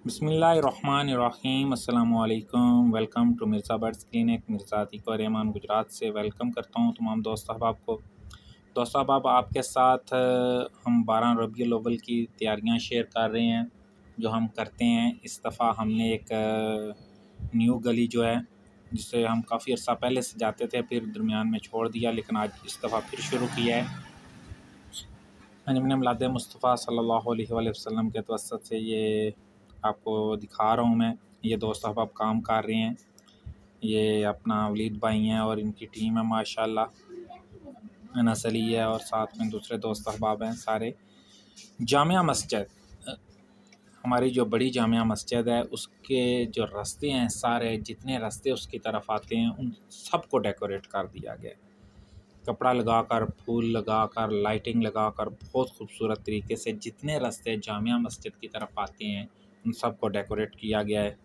बिस्मिल्लाहिर्रहमानिर्रहीम अस्सलामुअलैकुम। Welcome to Mirza birds clinic. Mirza Atiq और रहमान गुजरात से वेलकम करता हूँ तमाम दोस्त अहबाब को। दोस्त अहबाब, आपके साथ हम 12 रबीउल अव्वल की तैयारियाँ शेयर कर रहे हैं जो हम करते हैं। इस दफ़ा हमने एक न्यू गली जो है जिसे हम काफ़ी अर्सा पहले से जाते थे, फिर दरमियान में छोड़ दिया, लेकिन आज इस दफ़ा फिर शुरू किया है। मिलाद मुस्तफ़ा सल्लल्लाहु अलैहि वसल्लम के तवस्सुत से ये आपको दिखा रहा हूँ मैं। ये दोस्त अहबाब काम कर रहे हैं। ये अपना वलीद भाई हैं और इनकी टीम है माशाल्लाह। अनस अली है और साथ में दूसरे दोस्त अहबाब हैं सारे। जामिया मस्जिद, हमारी जो बड़ी जामिया मस्जिद है, उसके जो रास्ते हैं, सारे जितने रास्ते उसकी तरफ आते हैं उन सबको डेकोरेट कर दिया गया है। कपड़ा लगाकर, फूल लगाकर, लाइटिंग लगाकर बहुत खूबसूरत तरीके से जितने रास्ते जामिया मस्जिद की तरफ आते हैं उन सबको डेकोरेट किया गया है।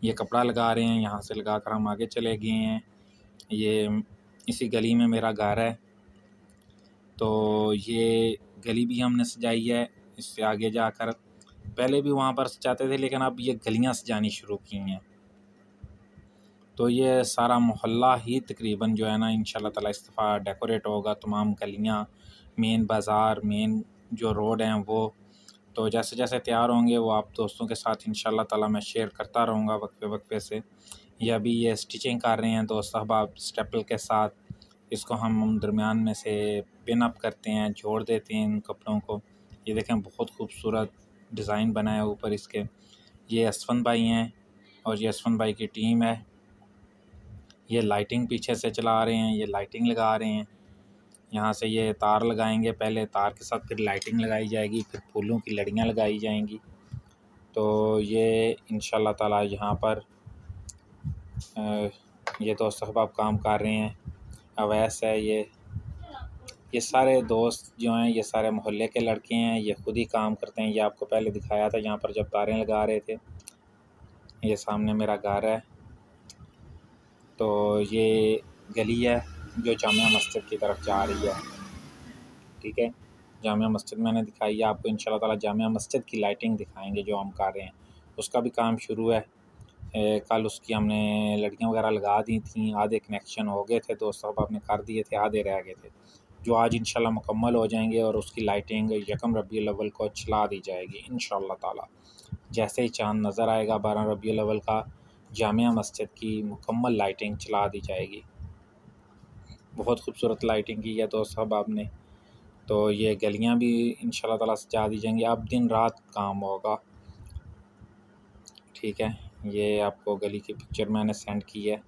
ये कपड़ा लगा रहे हैं, यहाँ से लगाकर हम आगे चले गए हैं। ये इसी गली में मेरा घर है, तो ये गली भी हमने सजाई है। इससे आगे जाकर पहले भी वहाँ पर सजाते थे, लेकिन अब ये गलियाँ सजानी शुरू की हैं। तो ये सारा मोहल्ला ही तकरीबन जो है ना, इंशाल्लाह ताला इस दफ़ा डेकोरेट होगा। तमाम गलियाँ, मेन बाज़ार, मेन जो रोड हैं वो। तो जैसे जैसे तैयार होंगे वो आप दोस्तों के साथ इंशाल्लाह ताला मैं शेयर करता रहूँगा वक्फे से। ये अभी ये स्टिचिंग कर रहे हैं दोस्त अहबाब स्टेपल के साथ। इसको हम दरमियान में से पिन अप करते हैं, जोड़ देते हैं इन कपड़ों को। ये देखें बहुत खूबसूरत डिज़ाइन बना है ऊपर इसके। ये असफन भाई हैं और ये असफन भाई की टीम है। ये लाइटिंग पीछे से चला रहे हैं, ये लाइटिंग लगा रहे हैं। यहाँ से ये तार लगाएंगे, पहले तार के साथ फिर लाइटिंग लगाई जाएगी, फिर फूलों की लड़ियाँ लगाई जाएंगी। तो ये इंशाल्लाह ताला यहाँ पर ये दोस्त अहबाब काम कर रहे हैं। अवैस है ये सारे दोस्त जो हैं ये सारे मोहल्ले के लड़के हैं। ये खुद ही काम करते हैं। ये आपको पहले दिखाया था यहाँ पर जब तारें लगा रहे थे। ये सामने मेरा घर है। तो ये गली है जो जामिया मस्जिद की तरफ जा रही है। ठीक है, जामिया मस्जिद मैंने दिखाई है आपको। इंशाल्लाह ताला जामिया मस्जिद की लाइटिंग दिखाएंगे जो हम कर रहे हैं। उसका भी काम शुरू है। कल उसकी हमने लड़कियां वगैरह लगा दी थी, आधे कनेक्शन हो गए थे, दोस्त साहब ने कर दिए थे, आधे रह गए थे, जो आज इंशाल्लाह मुकम्मल हो जाएंगे और उसकी लाइटिंग यकम रबीउल अव्वल को चला दी जाएगी इंशाल्लाह ताला। जैसे ही चाँद नज़र आएगा 12 रबीउल अव्वल का, जामिया मस्जिद की मुकम्मल लाइटिंग चला दी जाएगी। बहुत खूबसूरत लाइटिंग की है दोस्त साहब आपने। तो ये गलियां भी इंशाल्लाह ताला सजा दी जाएंगी। अब दिन रात काम होगा। ठीक है, ये आपको गली की पिक्चर मैंने सेंड की है।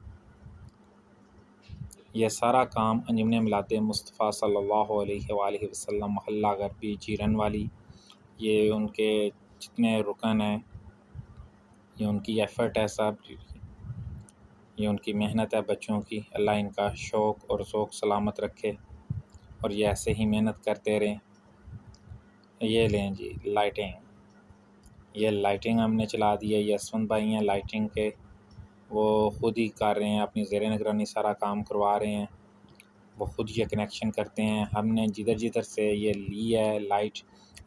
यह सारा काम अंजुमन मिलाद मुस्तफ़ा सल्लल्लाहु अलैहि वसल्लम मोहल्ला गरबी जीरन वाली, ये उनके जितने रुकन हैं, ये उनकी एफ़र्ट है सब, ये उनकी मेहनत है बच्चों की। अल्लाह इनका शौक़ और ज़ौक़ सलामत रखे और ये ऐसे ही मेहनत करते रहें। ये लें जी लाइटिंग, ये लाइटिंग हमने चला दी है। ये असफन भाई हैं लाइटिंग के, वो ख़ुद ही कर रहे हैं, अपनी ज़ेर निगरानी सारा काम करवा रहे हैं। वो ख़ुद ये कनेक्शन करते हैं। हमने जिधर जिधर से ये ली है लाइट,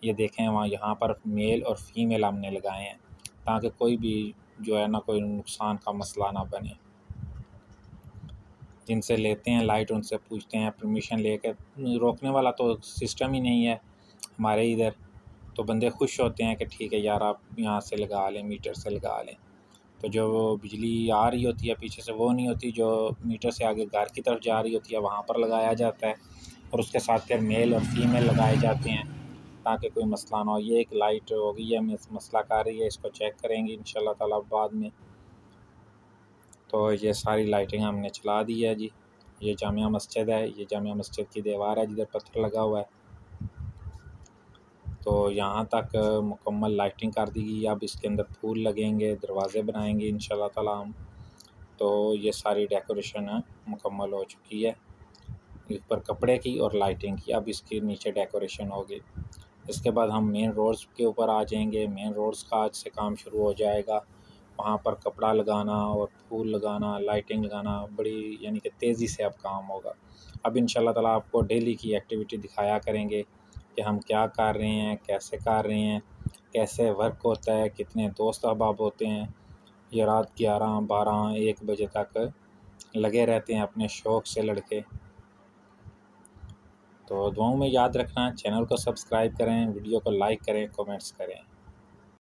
ये देखें वहाँ यहाँ पर मेल और फीमेल हमने लगाए हैं ताकि कोई भी जो है ना, कोई नुकसान का मसला ना बने। जिनसे लेते हैं लाइट उनसे पूछते हैं परमिशन लेकर। रोकने वाला तो सिस्टम ही नहीं है हमारे इधर। तो बंदे खुश होते हैं कि ठीक है यार, आप यहाँ से लगा लें, मीटर से लगा लें। तो जो बिजली आ रही होती है पीछे से वो नहीं होती, जो मीटर से आगे घर की तरफ जा रही होती है वहाँ पर लगाया जाता है और उसके साथ फिर मेल और फीमेल लगाए जाते हैं ताकि कोई मसला ना हो। ये एक लाइट हो गई है मसला कर रही है, इसको चेक करेंगे इंशाल्लाह ताला बाद में। तो ये सारी लाइटिंग हमने चला दी है जी। ये जामिया मस्जिद है, ये जामिया मस्जिद की दीवार है जिधर पत्थर लगा हुआ है। तो यहाँ तक मुकम्मल लाइटिंग कर दी गई। अब इसके अंदर फूल लगेंगे, दरवाज़े बनाएंगे इंशाल्लाह ताला हम। तो ये सारी डेकोरेशन है मुकम्मल हो चुकी है, ऊपर कपड़े की और लाइटिंग की। अब इसके नीचे डेकोरेशन होगी। इसके बाद हम मेन रोड्स के ऊपर आ जाएंगे। मेन रोड्स का आज से काम शुरू हो जाएगा। वहाँ पर कपड़ा लगाना और फूल लगाना, लाइटिंग लगाना, बड़ी यानी कि तेज़ी से अब काम होगा। अब इंशाल्लाह ताला आपको डेली की एक्टिविटी दिखाया करेंगे कि हम क्या कर रहे हैं, कैसे कर रहे हैं। कैसे वर्क होता है, कितने दोस्त अहबाब होते हैं। ये रात 11, 12, 1 बजे तक लगे रहते हैं अपने शौक़ से लड़के। तो दुआओं में याद रखना, चैनल को सब्सक्राइब करें, वीडियो को लाइक करें, कमेंट्स करें।